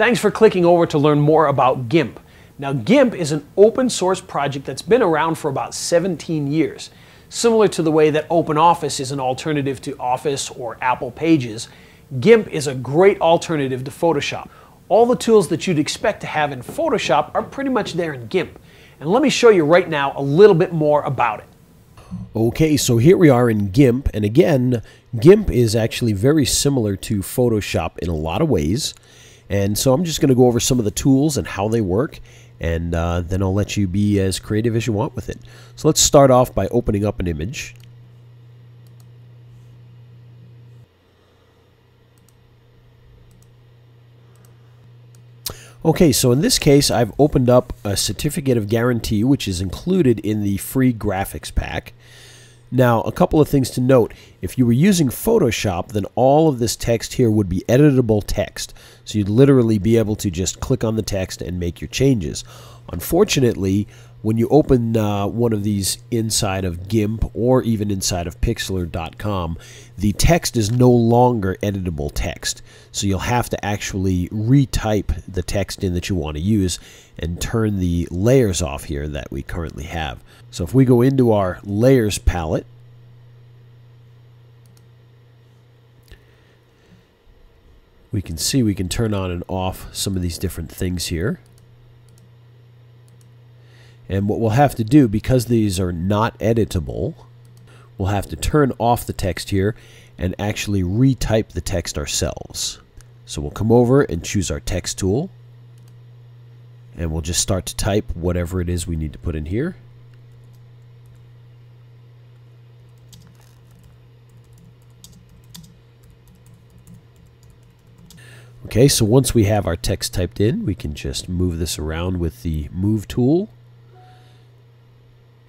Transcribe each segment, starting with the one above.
Thanks for clicking over to learn more about Gimp. Now, Gimp is an open source project that's been around for about 17 years. Similar to the way that OpenOffice is an alternative to Office or Apple Pages, Gimp is a great alternative to Photoshop. All the tools that you'd expect to have in Photoshop are pretty much there in Gimp. And let me show you right now a little bit more about it. Okay, so here we are in Gimp, and again, Gimp is actually very similar to Photoshop in a lot of ways. And so I'm just going to go over some of the tools and how they work, and then I'll let you be as creative as you want with it. So let's start off by opening up an image. Okay, so in this case, I've opened up a certificate of guarantee, which is included in the free graphics pack. Now, a couple of things to note. If you were using Photoshop, then all of this text here would be editable text. So you'd literally be able to just click on the text and make your changes. Unfortunately, when you open one of these inside of Gimp or even inside of Pixlr.com, the text is no longer editable text. So you'll have to actually retype the text in that you want to use and turn the layers off here that we currently have. So if we go into our layers palette, we can see we can turn on and off some of these different things here. And what we'll have to do, because these are not editable, we'll have to turn off the text here and actually retype the text ourselves. So we'll come over and choose our text tool, and we'll just start to type whatever it is we need to put in here. Okay, so once we have our text typed in, we can just move this around with the Move tool.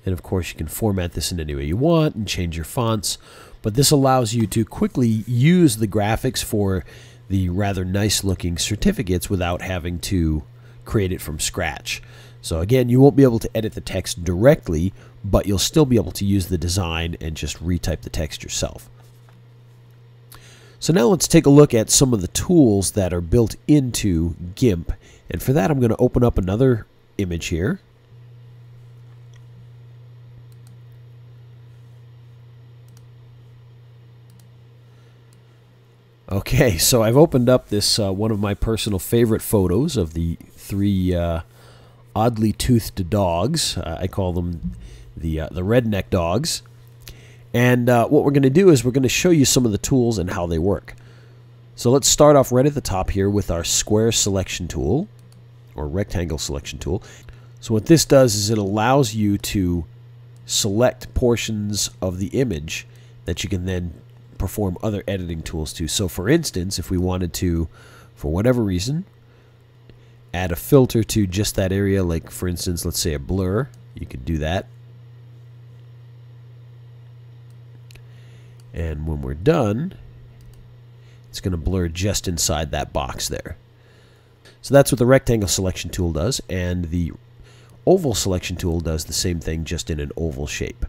And of course, you can format this in any way you want and change your fonts. But this allows you to quickly use the graphics for the rather nice looking certificates without having to create it from scratch. So again, you won't be able to edit the text directly, but you'll still be able to use the design and just retype the text yourself. So now let's take a look at some of the tools that are built into Gimp. And for that, I'm going to open up another image here. Okay, so I've opened up this one of my personal favorite photos of the three oddly toothed dogs. I call them the redneck dogs. And what we're going to do is we're going to show you some of the tools and how they work. So let's start off right at the top here with our square selection tool, or rectangle selection tool. So what this does is it allows you to select portions of the image that you can then perform other editing tools to. So for instance, if we wanted to, for whatever reason, add a filter to just that area, like for instance, let's say a blur, you could do that. And when we're done, it's going to blur just inside that box there. So that's what the rectangle selection tool does, and the oval selection tool does the same thing, just in an oval shape.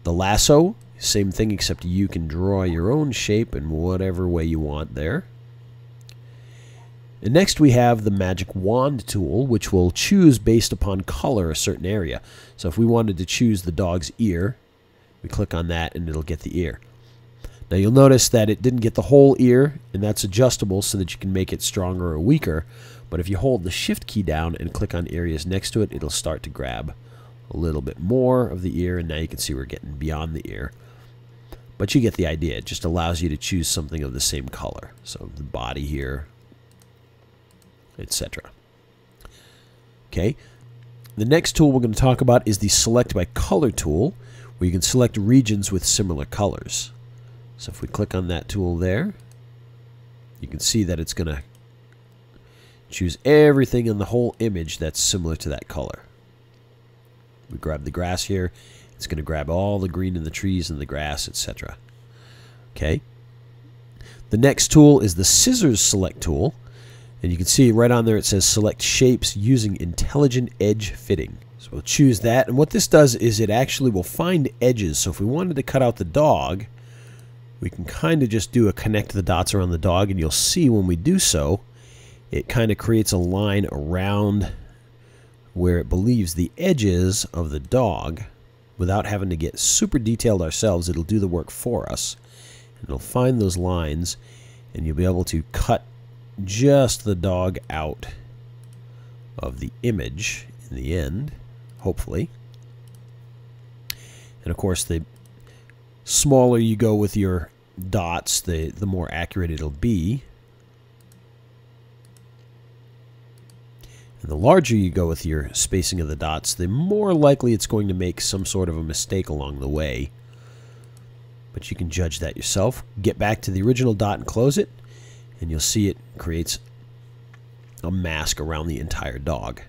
The lasso, same thing, except you can draw your own shape in whatever way you want there. And next we have the magic wand tool, which will choose based upon color a certain area. So if we wanted to choose the dog's ear, we click on that and it'll get the ear. Now you'll notice that it didn't get the whole ear, and that's adjustable so that you can make it stronger or weaker. But if you hold the Shift key down and click on areas next to it, it'll start to grab a little bit more of the ear, and now you can see we're getting beyond the ear. But you get the idea. It just allows you to choose something of the same color. So the body here, etc. Okay. The next tool we're going to talk about is the Select by Color tool, where you can select regions with similar colors. So if we click on that tool there, you can see that it's going to choose everything in the whole image that's similar to that color. We grab the grass here. It's going to grab all the green in the trees and the grass, etc. Okay. The next tool is the Scissors Select tool. And you can see right on there it says Select Shapes using Intelligent Edge Fitting. So we'll choose that. And what this does is it actually will find edges. So if we wanted to cut out the dog, we can kind of just do a connect the dots around the dog. And you'll see when we do so, it kind of creates a line around where it believes the edges of the dog. Without having to get super detailed ourselves, it'll do the work for us. And it'll find those lines, and you'll be able to cut just the dog out of the image in the end, hopefully. And of course, the smaller you go with your dots, the more accurate it'll be. And the larger you go with your spacing of the dots, the more likely it's going to make some sort of a mistake along the way. But you can judge that yourself. Get back to the original dot and close it, and you'll see it creates a mask around the entire dog.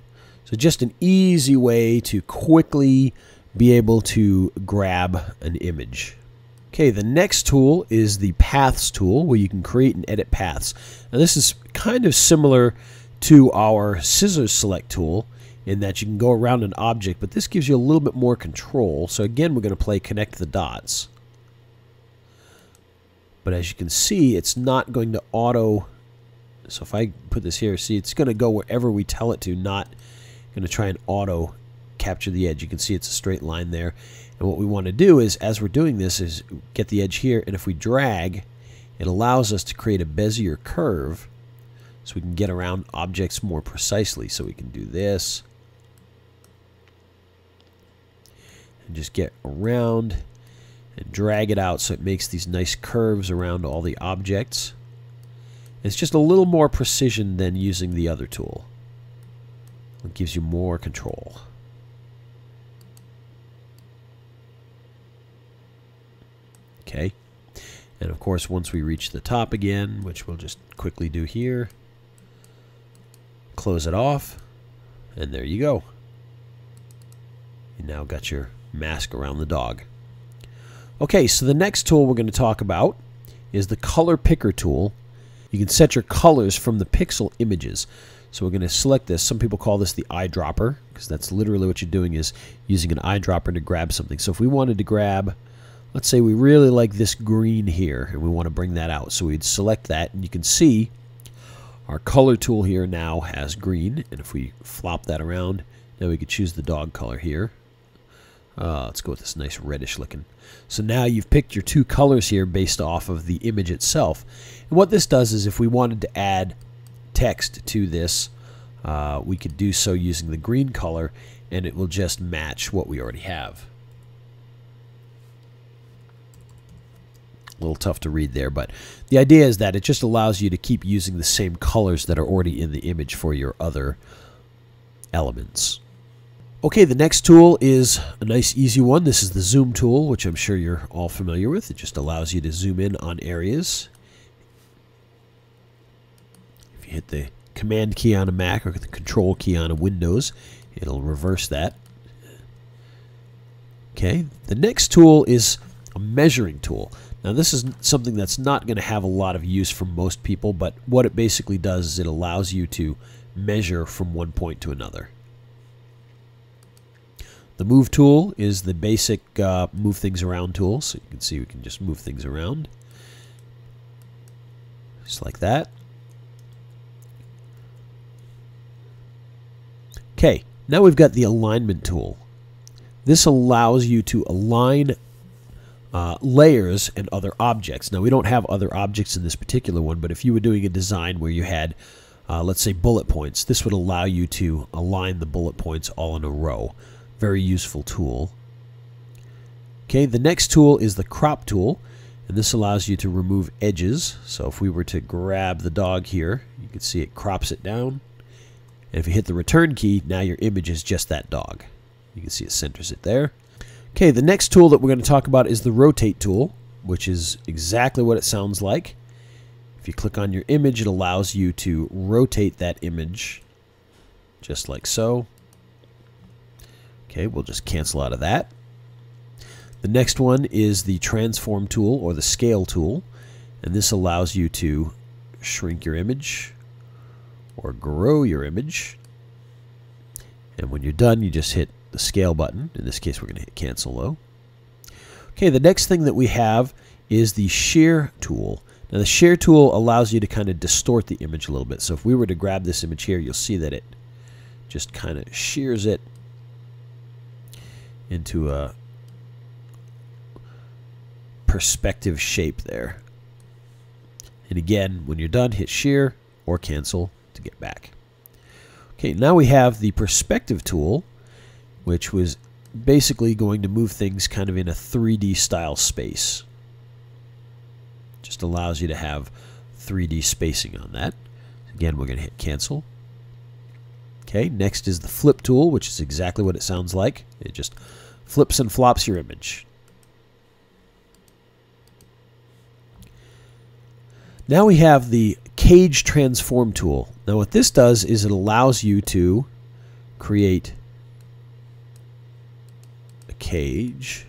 So just an easy way to quickly be able to grab an image. Okay, the next tool is the Paths tool, where you can create and edit paths. Now this is kind of similar to our Scissors Select tool in that you can go around an object, but this gives you a little bit more control. So again, we're going to play Connect the Dots. But as you can see, it's not going to auto. So if I put this here, see, it's going to go wherever we tell it to, not going to try and auto capture the edge. You can see it's a straight line there. And what we want to do is, as we're doing this, is get the edge here, and if we drag, it allows us to create a Bezier curve so we can get around objects more precisely. So we can do this and just get around and drag it out so it makes these nice curves around all the objects. It's just a little more precision than using the other tool. It gives you more control. Okay, and of course once we reach the top again, which we'll just quickly do here, close it off, and there you go. You now got your mask around the dog. Okay, so the next tool we're going to talk about is the Color Picker tool. You can set your colors from the pixel images. So we're going to select this. Some people call this the eyedropper, because that's literally what you're doing, is using an eyedropper to grab something. So if we wanted to grab, let's say we really like this green here, and we want to bring that out. So we'd select that, and you can see our color tool here now has green, and if we flop that around, now we could choose the dog color here. Let's go with this nice reddish looking. So now you've picked your two colors here based off of the image itself. And what this does is, if we wanted to add text to this, we could do so using the green color, and it will just match what we already have. A little tough to read there, but the idea is that it just allows you to keep using the same colors that are already in the image for your other elements. Okay, the next tool is a nice easy one. This is the Zoom tool, which I'm sure you're all familiar with. It just allows you to zoom in on areas. If you hit the Command key on a Mac or the Control key on a Windows, it'll reverse that. Okay, the next tool is a measuring tool. Now this is something that's not going to have a lot of use for most people, but what it basically does is it allows you to measure from one point to another. The Move tool is the basic move things around tool, so you can see we can just move things around. Just like that. Okay, now we've got the Alignment tool. This allows you to align layers and other objects. Now we don't have other objects in this particular one, but if you were doing a design where you had, let's say, bullet points, this would allow you to align the bullet points all in a row. Very useful tool. Okay, the next tool is the Crop tool, and this allows you to remove edges. So if we were to grab the dog here, you can see it crops it down. And if you hit the Return key, now your image is just that dog. You can see it centers it there. Okay, the next tool that we're going to talk about is the Rotate tool, which is exactly what it sounds like. If you click on your image, it allows you to rotate that image just like so. Okay, we'll just cancel out of that. The next one is the Transform tool, or the Scale tool, and this allows you to shrink your image or grow your image. And when you're done, you just hit the Scale button. In this case, we're going to hit Cancel though. Okay, the next thing that we have is the Shear tool. Now the share tool allows you to kind of distort the image a little bit. So if we were to grab this image here, you'll see that it just kind of shears it into a perspective shape there. And again, when you're done, hit shear or cancel to get back. Okay, now we have the perspective tool, which was basically going to move things kind of in a 3D style space. Just allows you to have 3D spacing on that. Again, we're going to hit cancel. Okay, next is the flip tool, which is exactly what it sounds like. It just flips and flops your image. Now we have the cage transform tool. Now what this does is it allows you to create a cage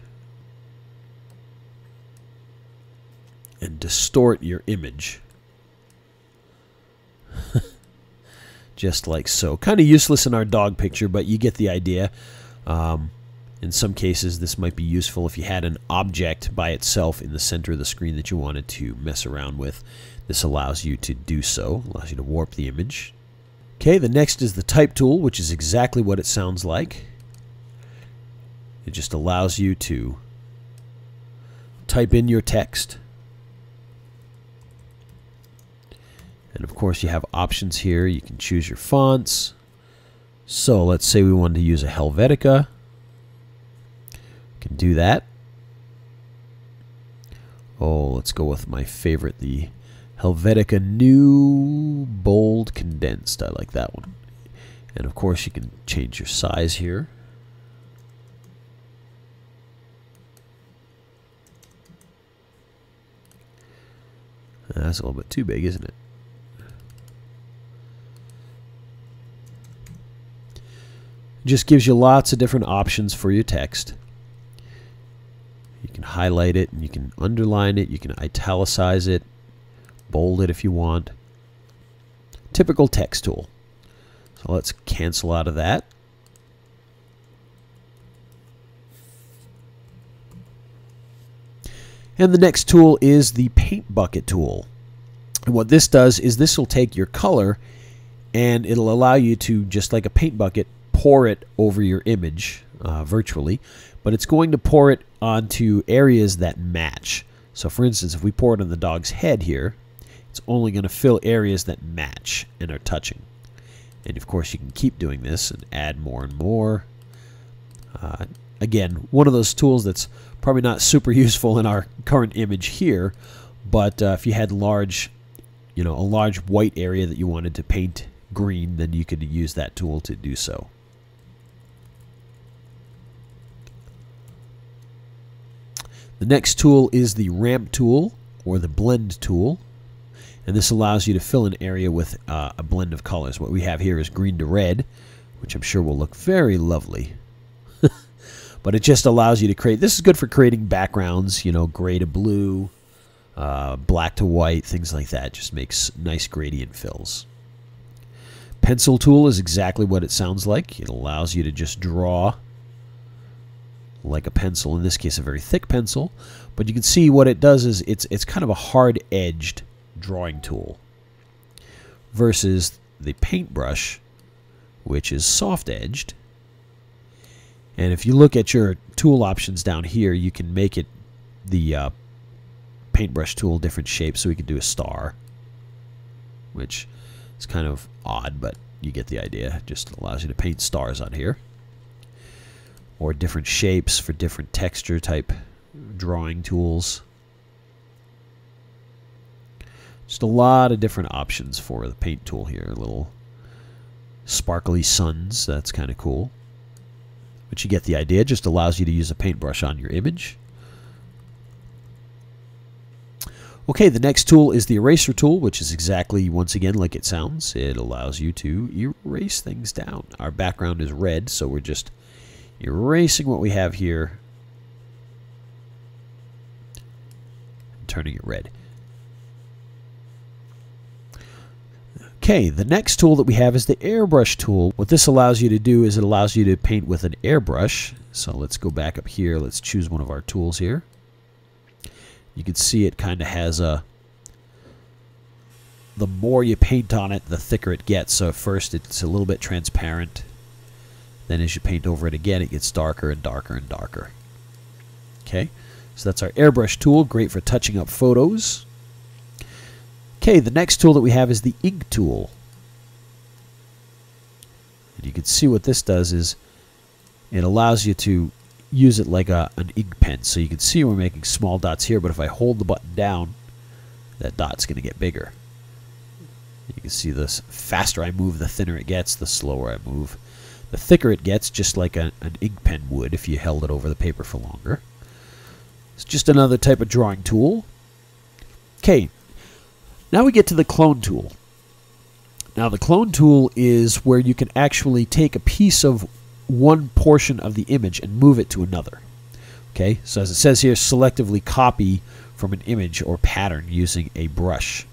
and distort your image. Just like so. Kind of useless in our dog picture, but you get the idea. In some cases, this might be useful if you had an object by itself in the center of the screen that you wanted to mess around with. This allows you to do so, allows you to warp the image. Okay, the next is the type tool, which is exactly what it sounds like. It just allows you to type in your text. And of course you have options here. You can choose your fonts. So let's say we wanted to use a Helvetica. Can do that. Oh, let's go with my favorite, the Helvetica New Bold Condensed. I like that one. And of course you can change your size here. That's a little bit too big, isn't it? Just gives you lots of different options for your text. You can highlight it and you can underline it, you can italicize it, bold it if you want. Typical text tool. So let's cancel out of that. And the next tool is the paint bucket tool. And what this does is this will take your color and it'll allow you to, just like a paint bucket, pour it over your image virtually, but it's going to pour it onto areas that match. So for instance, if we pour it on the dog's head here, it's only going to fill areas that match and are touching. And of course you can keep doing this and add more and more. Again, one of those tools that's probably not super useful in our current image here, but if you had a large white area that you wanted to paint green, then you could use that tool to do so. The next tool is the ramp tool, or the blend tool, and this allows you to fill an area with a blend of colors. What we have here is green to red, which I'm sure will look very lovely. But it just allows you to create, this is good for creating backgrounds, you know, gray to blue, black to white, things like that. Just makes nice gradient fills. Pencil tool is exactly what it sounds like. It allows you to just draw like a pencil, in this case a very thick pencil, but you can see what it does is it's kind of a hard-edged drawing tool versus the paintbrush, which is soft-edged. And if you look at your tool options down here, you can make it the paintbrush tool different shapes. So we could do a star, which is kind of odd, but you get the idea. It just allows you to paint stars on here. Or different shapes for different texture type drawing tools. Just a lot of different options for the paint tool here. Little sparkly suns, that's kind of cool. But you get the idea. It just allows you to use a paintbrush on your image. Okay, the next tool is the eraser tool, which is exactly, once again, like it sounds. It allows you to erase things down. Our background is red, so we're just erasing what we have here, turning it red. Okay, the next tool that we have is the airbrush tool. What this allows you to do is it allows you to paint with an airbrush. So let's go back up here. Let's choose one of our tools here. You can see it kind of has a the more you paint on it, the thicker it gets. So at first it's a little bit transparent. Then as you paint over it again, it gets darker and darker and darker. Okay, so that's our airbrush tool, great for touching up photos. Okay, the next tool that we have is the ink tool. And you can see what this does is it allows you to use it like an ink pen. So you can see we're making small dots here, but if I hold the button down, that dot's going to get bigger. You can see the faster I move, the thinner it gets, the slower I move. The thicker it gets, just like an ink pen would if you held it over the paper for longer. It's just another type of drawing tool. Okay, now we get to the clone tool. Now the clone tool is where you can actually take a piece of one portion of the image and move it to another. Okay, so as it says here, selectively copy from an image or pattern using a brush.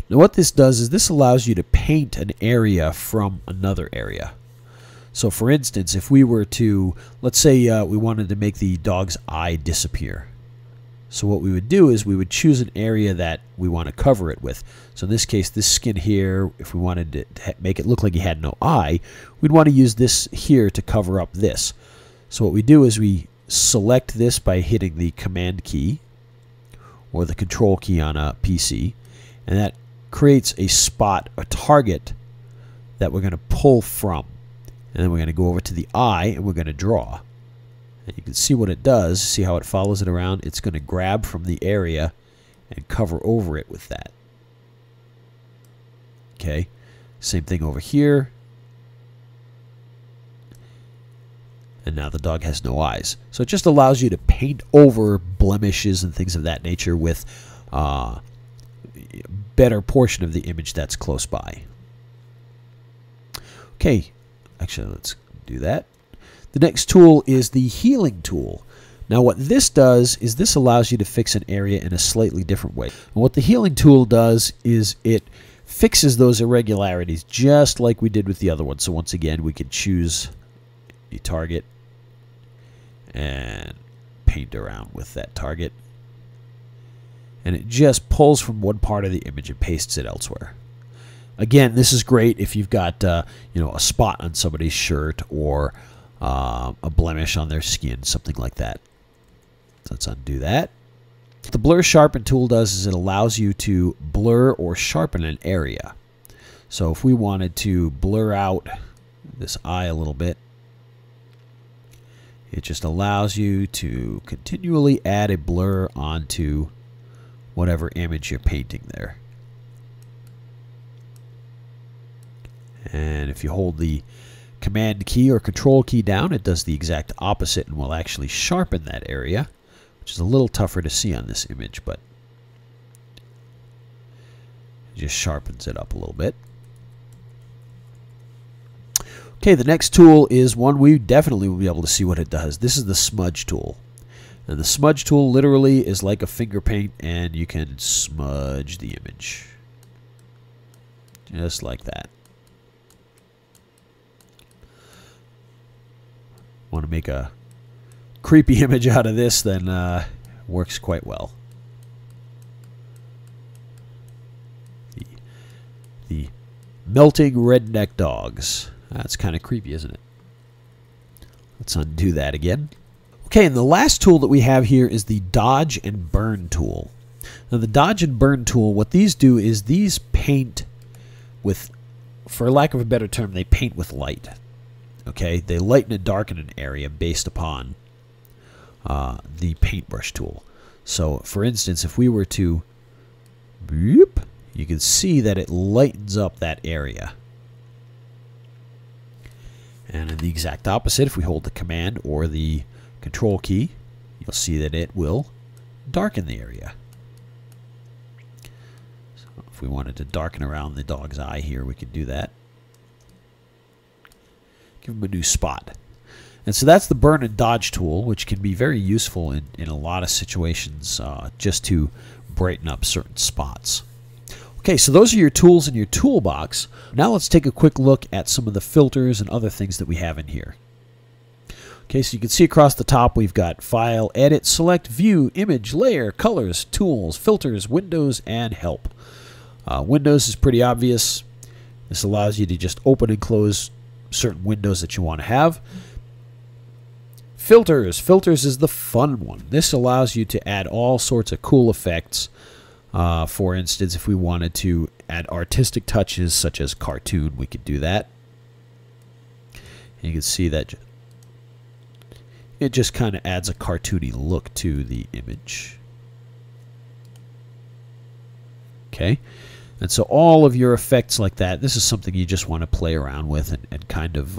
Now what this does is this allows you to paint an area from another area. So for instance, if we were to, let's say we wanted to make the dog's eye disappear. So what we would do is we would choose an area that we want to cover it with. So in this case, this skin here, if we wanted to make it look like he had no eye, we'd want to use this here to cover up this. So what we do is we select this by hitting the Command key or the Control key on a PC, and that creates a spot, a target that we're going to pull from. And then we're going to go over to the eye and we're going to draw. And you can see what it does. See how it follows it around? It's going to grab from the area and cover over it with that. Okay, same thing over here. And now the dog has no eyes. So it just allows you to paint over blemishes and things of that nature with a better portion of the image that's close by. Okay, actually let's do that. The next tool is the healing tool. Now what this does is this allows you to fix an area in a slightly different way. And what the healing tool does is it fixes those irregularities just like we did with the other one. So once again, we can choose a target and paint around with that target. And it just pulls from one part of the image and pastes it elsewhere. Again, this is great if you've got you know, a spot on somebody's shirt or a blemish on their skin, something like that. So let's undo that. What the blur sharpen tool does is it allows you to blur or sharpen an area. So if we wanted to blur out this eye a little bit, it just allows you to continually add a blur onto whatever image you're painting there. And if you hold the Command key or Control key down, it does the exact opposite and will actually sharpen that area, which is a little tougher to see on this image, but it just sharpens it up a little bit. Okay, the next tool is one we definitely will be able to see what it does. This is the smudge tool. And the smudge tool literally is like a finger paint, and you can smudge the image. Just like that. Want to make a creepy image out of this, then works quite well. The melting redneck dogs. That's kind of creepy, isn't it? Let's undo that again. Okay, and the last tool that we have here is the dodge and burn tool. Now the dodge and burn tool, what these do is these paint with, for lack of a better term, they paint with light. Okay, they lighten and darken an area based upon the paintbrush tool. So, for instance, if we were to, boop, you can see that it lightens up that area. And in the exact opposite, if we hold the Command or the Control key, you'll see that it will darken the area. So if we wanted to darken around the dog's eye here, we could do that. Give them a new spot. And so that's the burn and dodge tool, which can be very useful in a lot of situations just to brighten up certain spots. Okay, so those are your tools in your toolbox. Now let's take a quick look at some of the filters and other things that we have in here. Okay, so you can see across the top we've got File, Edit, Select, View, Image, Layer, Colors, Tools, Filters, Windows, and Help. Windows is pretty obvious. This allows you to just open and close certain windows that you want to have. Filters. Filters is the fun one. This allows you to add all sorts of cool effects. For instance, if we wanted to add artistic touches such as cartoon, we could do that. And you can see that it just kind of adds a cartoony look to the image. Okay. And so all of your effects like that, this is something you just want to play around with and kind of,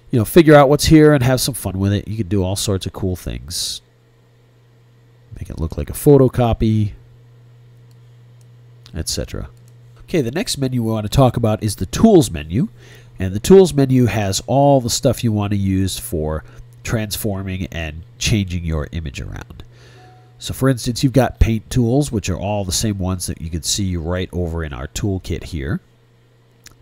you know, figure out what's here and have some fun with it. You can do all sorts of cool things. Make it look like a photocopy, etc. Okay, the next menu we want to talk about is the Tools menu. And the Tools menu has all the stuff you want to use for transforming and changing your image around. So for instance, you've got paint tools, which are all the same ones that you can see right over in our toolkit here.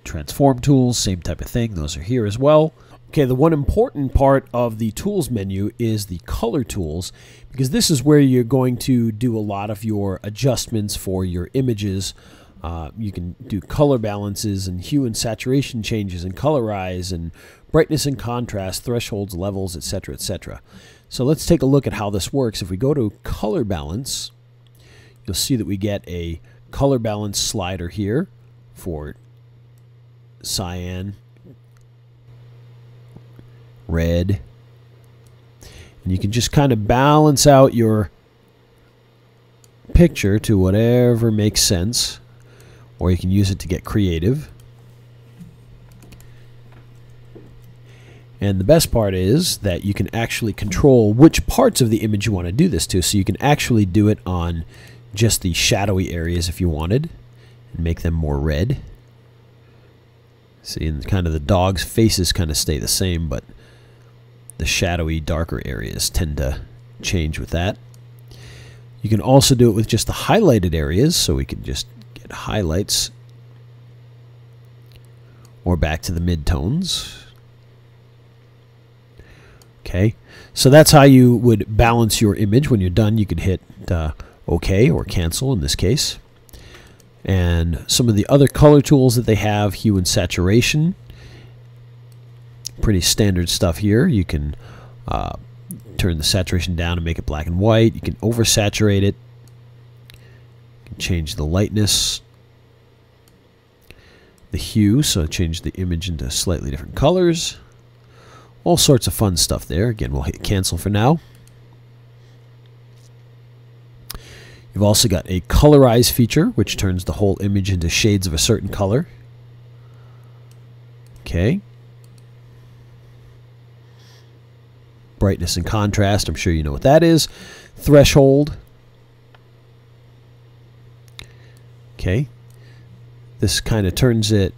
Transform tools, same type of thing. Those are here as well. Okay, the one important part of the tools menu is the color tools, because this is where you're going to do a lot of your adjustments for your images. You can do color balances and hue and saturation changes and colorize and brightness and contrast, thresholds, levels, etc., etc. So let's take a look at how this works. If we go to color balance, you'll see that we get a color balance slider here for cyan, red, and you can just kind of balance out your picture to whatever makes sense, or you can use it to get creative. And the best part is that you can actually control which parts of the image you want to do this to. So you can actually do it on just the shadowy areas if you wanted, and make them more red. See, and kind of the dog's faces kind of stay the same, but the shadowy, darker areas tend to change with that. You can also do it with just the highlighted areas, so we can just get highlights, or back to the midtones. Okay, so that's how you would balance your image. When you're done, you could hit OK or cancel in this case. And some of the other color tools that they have, hue and saturation, pretty standard stuff here. You can turn the saturation down and make it black and white. You can oversaturate it. You can change the lightness, the hue, so change the image into slightly different colors. All sorts of fun stuff there. Again, we'll hit cancel for now. You've also got a colorize feature, which turns the whole image into shades of a certain color. Okay. Brightness and contrast, I'm sure you know what that is. Threshold. Okay. This kind of turns it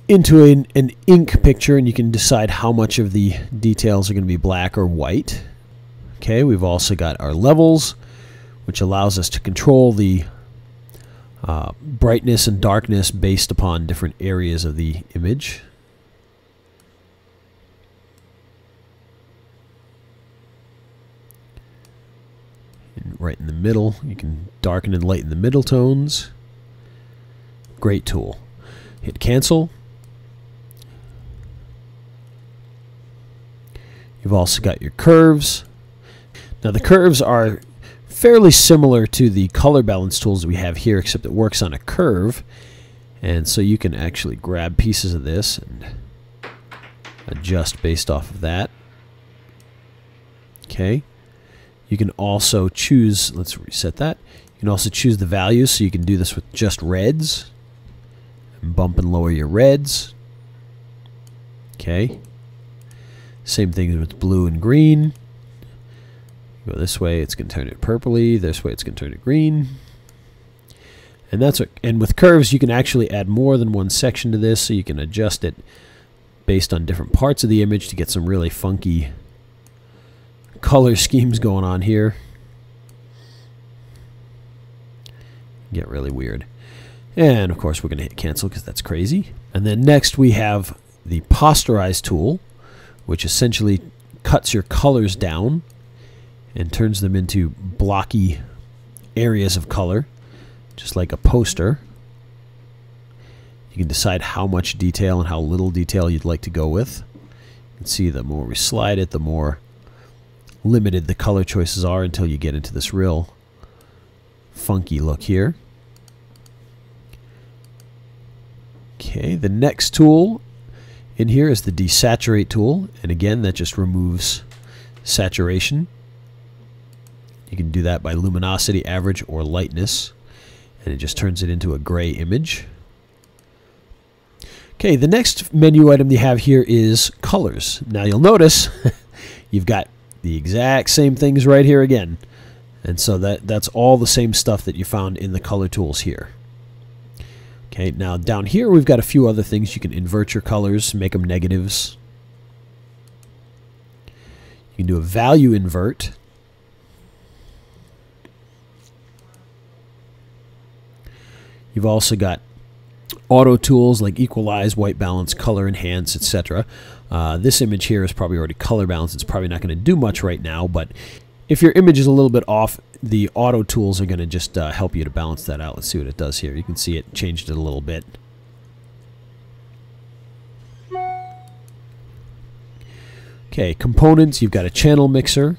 into an ink picture, and you can decide how much of the details are going to be black or white. Okay, we've also got our levels, which allows us to control the brightness and darkness based upon different areas of the image. And right in the middle, you can darken and lighten the middle tones. Great tool. Hit cancel. You've also got your curves. Now the curves are fairly similar to the color balance tools that we have here, except it works on a curve. And so you can actually grab pieces of this and adjust based off of that. Okay. You can also choose, let's reset that. You can also choose the values, so you can do this with just reds. And bump and lower your reds. Okay. Same thing with blue and green. Go this way, it's going to turn it purpley. This way, it's going to turn it green. And that's what. And with curves, you can actually add more than one section to this, so you can adjust it based on different parts of the image to get some really funky color schemes going on here. Get really weird. And of course, we're going to hit cancel because that's crazy. And then next, we have the posterize tool, which essentially cuts your colors down and turns them into blocky areas of color. just like a poster. You can decide how much detail and how little detail you'd like to go with. You can see the more we slide it, the more limited the color choices are until you get into this real funky look here. Okay, the next tool in here is the desaturate tool, and again that just removes saturation. You can do that by luminosity, average, or lightness, and it just turns it into a gray image. Okay, the next menu item you have here is colors. Now you'll notice you've got the exact same things right here again, and so that's all the same stuff that you found in the color tools here. Okay, now down here we've got a few other things. You can invert your colors, make them negatives. You can do a value invert. You've also got auto tools like equalize, white balance, color enhance, etc. This image here is probably already color balanced. It's probably not going to do much right now, but if your image is a little bit off, the auto tools are going to just help you to balance that out. Let's see what it does here. You can see it changed it a little bit. Okay, components, you've got a channel mixer.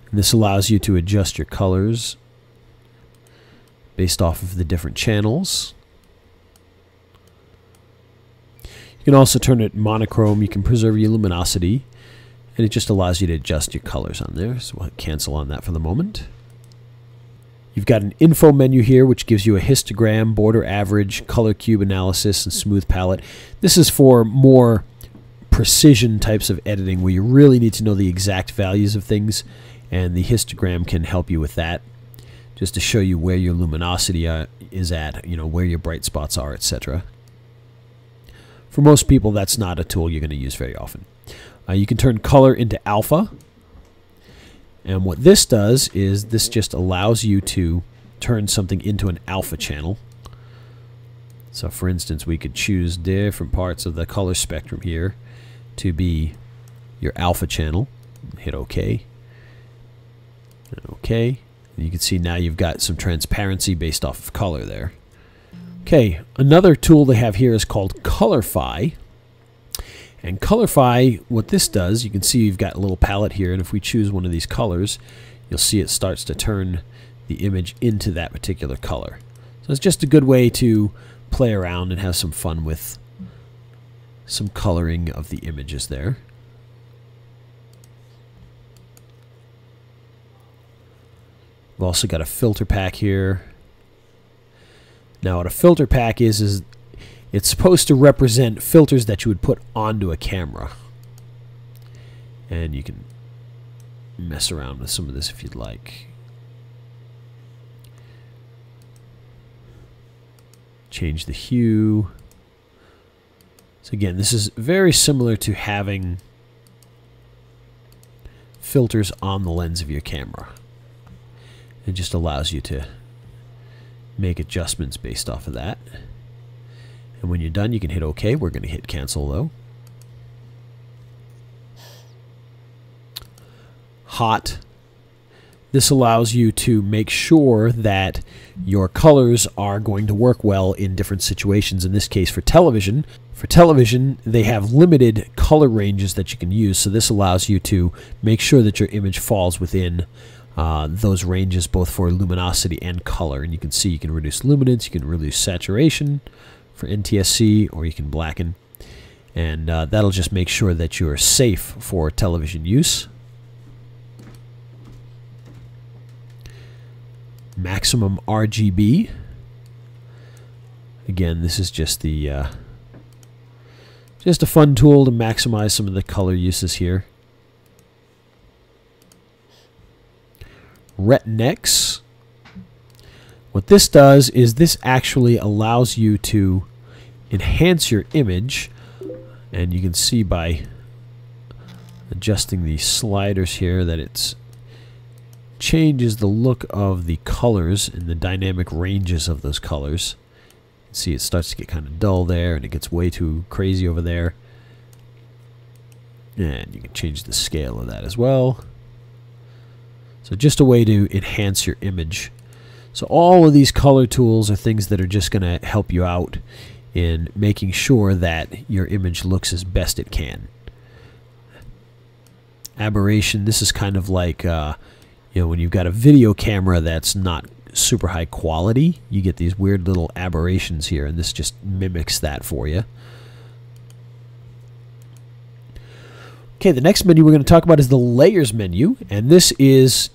And this allows you to adjust your colors based off of the different channels. You can also turn it monochrome. You can preserve your luminosity, and it just allows you to adjust your colors on there. So we'll cancel on that for the moment. You've got an info menu here, which gives you a histogram, border average, color cube analysis, and smooth palette. This is for more precision types of editing where you really need to know the exact values of things, and the histogram can help you with that, just to show you where your luminosity is at, you know, where your bright spots are, etc. For most people, that's not a tool you're going to use very often. You can turn color into alpha, and what this does is this just allows you to turn something into an alpha channel. So for instance, we could choose different parts of the color spectrum here to be your alpha channel. Hit OK. And OK. And you can see now you've got some transparency based off of color there. Okay, another tool they have here is called Colorify. And Colorify, what this does, you can see you've got a little palette here, and if we choose one of these colors, you'll see it starts to turn the image into that particular color. So it's just a good way to play around and have some fun with some coloring of the images there. We've also got a filter pack here. Now what a filter pack is it's supposed to represent filters that you would put onto a camera. And you can mess around with some of this if you'd like. Change the hue. So again, this is very similar to having filters on the lens of your camera. It just allows you to make adjustments based off of that. And when you're done, you can hit OK. We're going to hit cancel though. Hot. This allows you to make sure that your colors are going to work well in different situations. In this case, for television. For television, they have limited color ranges that you can use. So this allows you to make sure that your image falls within those ranges, both for luminosity and color. And you can see you can reduce luminance, you can reduce saturation for NTSC, or you can blacken. And that'll just make sure that you're safe for television use. Maximum RGB. Again, this is just the just a fun tool to maximize some of the color uses here. Retinex. What this does is this actually allows you to enhance your image, and you can see by adjusting the sliders here that it's changes the look of the colors and the dynamic ranges of those colors. You can see it starts to get kind of dull there, and it gets way too crazy over there. And you can change the scale of that as well. So just a way to enhance your image. So all of these color tools are things that are just going to help you out in making sure that your image looks as best it can. Aberration, this is kind of like when you've got a video camera that's not super high quality, you get these weird little aberrations here, and this just mimics that for you. Okay, the next menu we're going to talk about is the Layers menu, and this is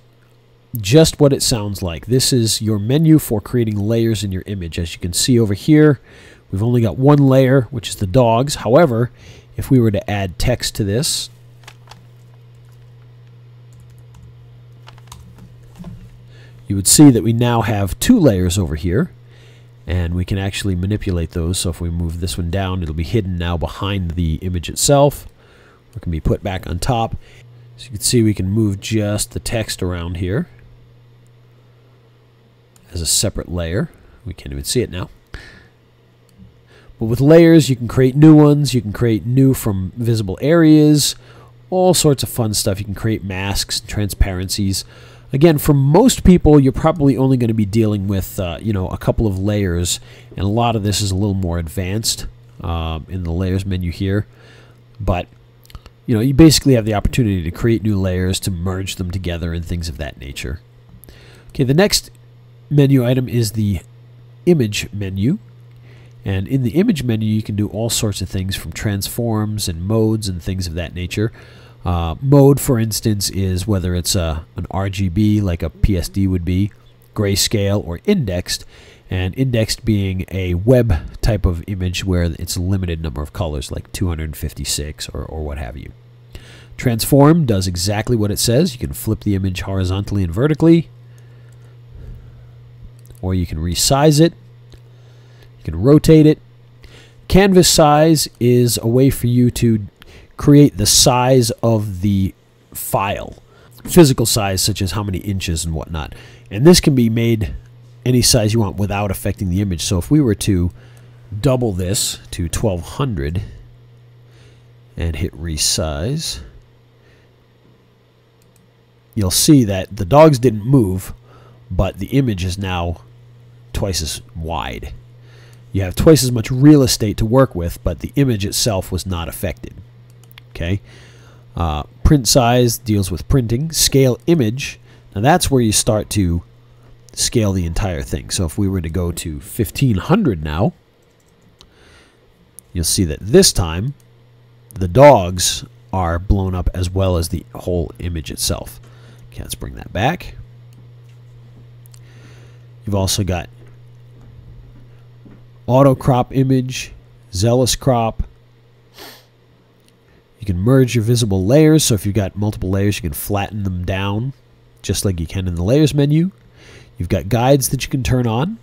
just what it sounds like. This is your menu for creating layers in your image. As you can see over here, we've only got one layer, which is the dogs. However, if we were to add text to this, you would see that we now have two layers over here, and we can actually manipulate those. So if we move this one down, it'll be hidden now behind the image itself. It can be put back on top. So you can see we can move just the text around here as a separate layer. We can't even see it now. But with layers, you can create new ones. You can create new from visible areas. All sorts of fun stuff. You can create masks, transparencies. Again, for most people, you're probably only going to be dealing with a couple of layers, and a lot of this is a little more advanced in the layers menu here. But you basically have the opportunity to create new layers, to merge them together, and things of that nature. Okay, the next menu item is the Image menu. And in the Image menu, you can do all sorts of things from transforms and modes and things of that nature. Mode, for instance, is whether it's an RGB, like a PSD would be, grayscale, or indexed. And indexed being a web type of image where it's a limited number of colors, like 256 or what have you. Transform does exactly what it says. You can flip the image horizontally and vertically, or you can resize it. You can rotate it. Canvas size is a way for you to create the size of the file, physical size such as how many inches and whatnot. And this can be made any size you want without affecting the image. So if we were to double this to 1200 and hit resize, you'll see that the dogs didn't move, but the image is now twice as wide. You have twice as much real estate to work with, but the image itself was not affected. Okay. Print size deals with printing. Scale image, now that's where you start to scale the entire thing. So if we were to go to 1500 now, you'll see that this time the dogs are blown up as well as the whole image itself. Okay, let's bring that back. You've also got auto crop image, zealous crop. You can merge your visible layers. So if you've got multiple layers, you can flatten them down just like you can in the layers menu. You've got guides that you can turn on.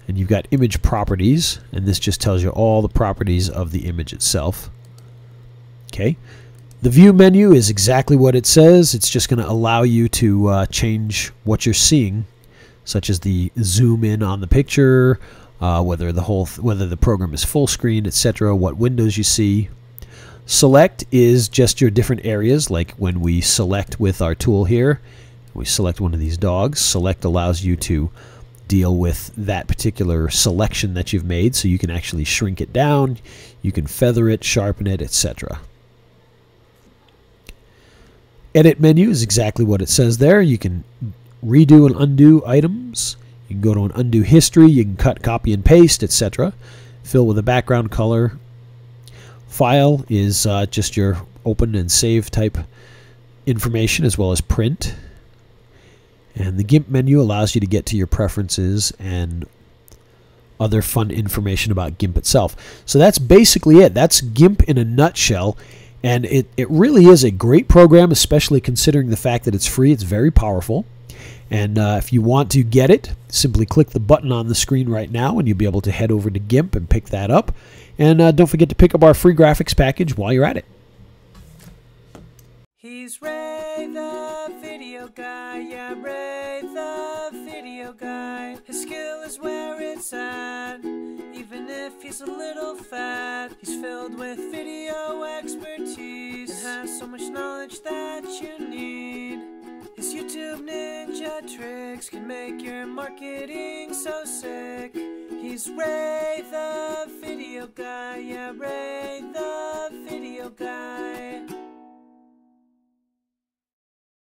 And you've got image properties, and this just tells you all the properties of the image itself. Okay. The view menu is exactly what it says. It's just going to allow you to change what you're seeing, such as the zoom in on the picture, whether the program is full screen, etc., what windows you see. Select is just your different areas, like when we select with our tool here, we select one of these dogs. Select allows you to deal with that particular selection that you've made, so you can actually shrink it down, you can feather it, sharpen it, etc. Edit menu is exactly what it says there. You can redo and undo items. You can go to an undo history. You can cut, copy, and paste, etc. Fill with a background color. File is just your open and save type information, as well as print. And the Gimp menu allows you to get to your preferences and other fun information about Gimp itself. So that's basically it. That's Gimp in a nutshell. And it really is a great program, especially considering the fact that it's free. It's very powerful. And if you want to get it, simply click the button on the screen right now, and you'll be able to head over to Gimp and pick that up. And don't forget to pick up our free graphics package while you're at it. He's Ray the video guy, yeah, Ray the video guy. His skill is where it's at, even if he's a little fat. He's filled with video expertise and has so much knowledge that you need. YouTube ninja tricks can make your marketing so sick. He's Ray the video guy, yeah, Ray the video guy.